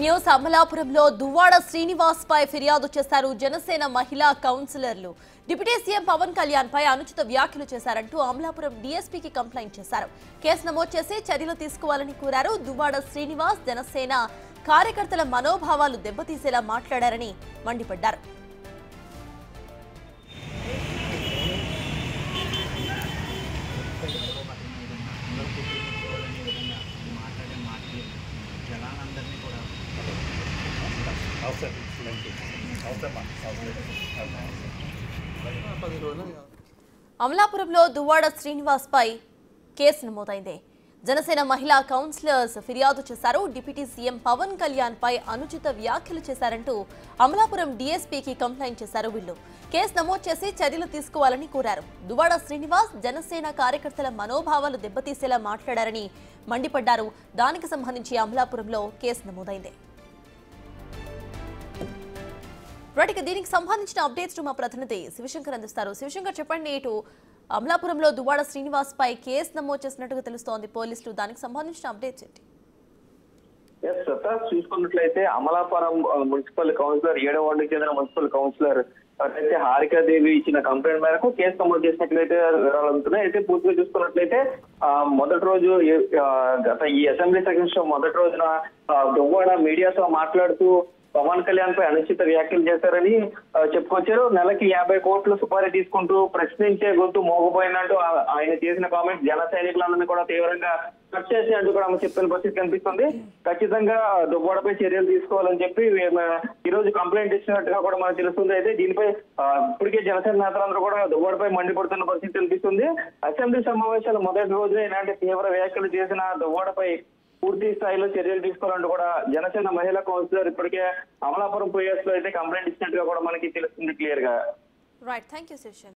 News అమలాపురంలో దువ్వాడ శ్రీనివాస్ పై ఫిర్యాదు చేశారు జనసేన మహిళా కౌన్సిలర్లు. డిప్యూటీ సీఎం పవన్ కళ్యాణ్ పై అనుచిత వ్యాఖ్యలు చేశారంటూ అమలాపురం డీఎస్పీకి కంప్లైంట్ చేశారు. కేసు నమోదు చేసి చర్యలు తీసుకోవాలని కోరారు. దువ్వాడ శ్రీనివాస్ జనసేన కార్యకర్తల మనోభావాలు దెబ్బతీసేలా మాట్లాడారని మండిపడ్డారు. అమలాపురంలో దువ్వాడ శ్రీనివాస్ పై కేసు నమోదైంది. జనసేన మహిళా కౌన్సిలర్స్ ఫిర్యాదు చేశారు. డిప్యూటీ సీఎం పవన్ కళ్యాణ్ పై అనుచిత వ్యాఖ్యలు చేశారంటూ అమలాపురం డీఎస్పీకి కంప్లైంట్ చేశారు. వీళ్ళు కేసు నమోదు చేసి చర్యలు తీసుకోవాలని కోరారు. దువ్వాడ శ్రీనివాస్ జనసేన కార్యకర్తల మనోభావాలు దెబ్బతీసేలా మాట్లాడారని మండిపడ్డారు. దానికి సంబంధించి అమలాపురంలో కేసు నమోదైంది. దీనికి సంబంధించిన అప్డేట్స్ మా ప్రతినిధి శివశంకర్ అందిస్తారు. శివశంకర్, చెప్పండి. ఇటు అమలాపురంలో దువ్వాడ శ్రీనివాస్ పై కేసు నమోదు చేసినట్టుగా తెలుస్తోంది పోలీసులు. దానికి సంబంధించిన అప్డేట్స్ ఏంటి? చూసుకున్నట్లయితే అమలాపురం మున్సిపల్ కౌన్సిలర్ 7వ వార్డుకు చెందిన మున్సిపల్ కౌన్సిలర్ అయితే హారికాదేవి ఇచ్చిన కంప్లైంట్ మేరకు కేసు నమోదు చేసినట్లయితే వివరాలు అందుతున్నాయి. అయితే పూర్తిగా చూసుకున్నట్లయితే మొదటి రోజు ఈ అసెంబ్లీ సెషన్ మొదటి రోజున దువ్వాడ మీడియాతో మాట్లాడుతూ పవన్ కళ్యాణ్ పై అనుచిత వ్యాఖ్యలు చేశారని చెప్పుకొచ్చారు. నెలకి 50 కోట్లు సుపారీ తీసుకుంటూ ప్రశ్నించే గొంతు మోగపోయిందంటూ ఆయన చేసిన కామెంట్స్ జన సైనికులందరినీ కూడా తీవ్రంగా కట్ చేసినట్టు కూడా ఆమె చెప్పిన పరిస్థితి కనిపిస్తుంది. ఖచ్చితంగా దువ్వాడపై చర్యలు తీసుకోవాలని చెప్పి ఈ రోజు కంప్లైంట్ ఇచ్చినట్టుగా కూడా మనకు తెలుస్తుంది. అయితే దీనిపై ఇప్పటికే జనసేన నేతలందరూ కూడా దువ్వాడపై మండిపడుతున్న పరిస్థితి కనిపిస్తుంది. అసెంబ్లీ సమావేశాల మొదటి రోజున ఇలాంటి తీవ్ర వ్యాఖ్యలు చేసిన దువ్వాడపై పూర్తి స్థాయిలో చర్యలు తీసుకోవాలంటూ కూడా జనసేన మహిళా కౌన్సిలర్ ఇప్పటికే అమలాపురం పోయేస్ లో అయితే కంప్లైంట్ ఇచ్చినట్టుగా కూడా మనకి తెలుస్తుంది క్లియర్ గా. Right, thank you Shivshankar.